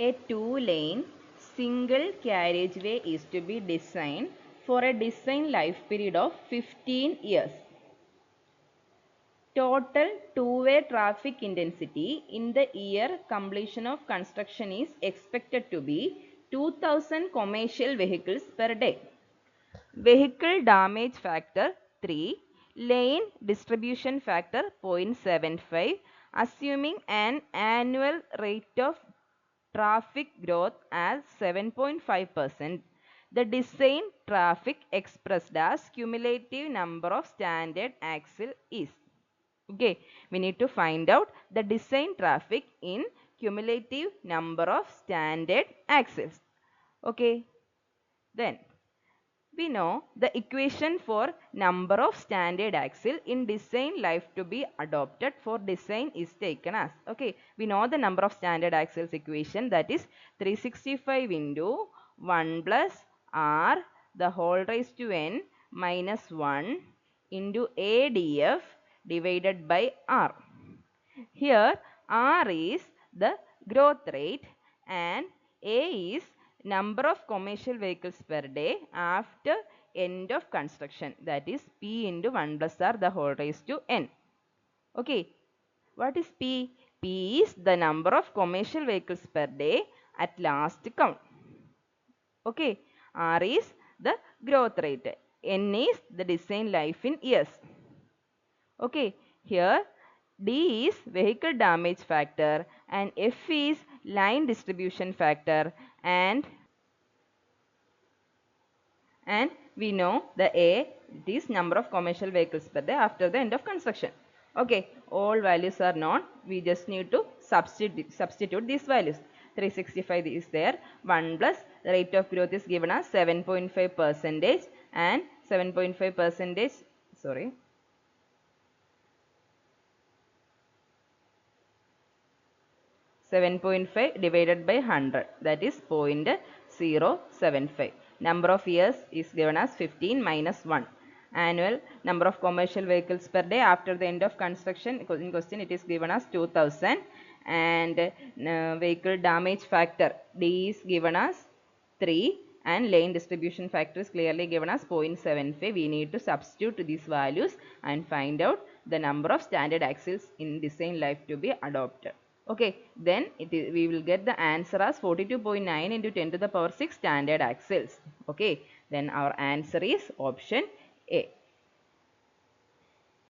A two-lane single carriageway is to be designed for a design life period of 15 years. Total two-way traffic intensity in the year completion of construction is expected to be 2000 commercial vehicles per day. Vehicle damage factor 3, lane distribution factor 0.75, assuming an annual rate of traffic growth as 7.5%. The design traffic expressed as cumulative number of standard axle is. Okay, we need to find out the design traffic in cumulative number of standard axles. Okay, then we know the equation for number of standard axle in design life to be adopted for design is taken as. Okay, we know the number of standard axles equation, that is 365 into 1 plus r the whole raised to n minus 1 into ADF divided by r. Here R is the growth rate and A is number of commercial vehicles per day after end of construction, that is P into 1 plus R the whole raised to n. Okay, what is P? P is the number of commercial vehicles per day at last count. Okay, R is the growth rate, N is the design life in years. Okay, here D is vehicle damage factor and F is line distribution factor, and we know the A, it is number of commercial vehicles per day after the end of construction. Okay, all values are known. We just need to substitute these values. 365 is there. 1 plus the rate of growth is given as 7.5 percentage and 7.5 percentage, sorry, 7.5 divided by 100, that is 0.075. Number of years is given as 15 minus 1. Annual number of commercial vehicles per day after the end of construction, in question it is given as 2000, and vehicle damage factor D is given as 3 and lane distribution factor is clearly given as 0.75. We need to substitute these values and find out the number of standard axles in design life to be adopted. Okay, then we will get the answer as 42.9 into 10 to the power 6 standard axles. Okay, then our answer is option A.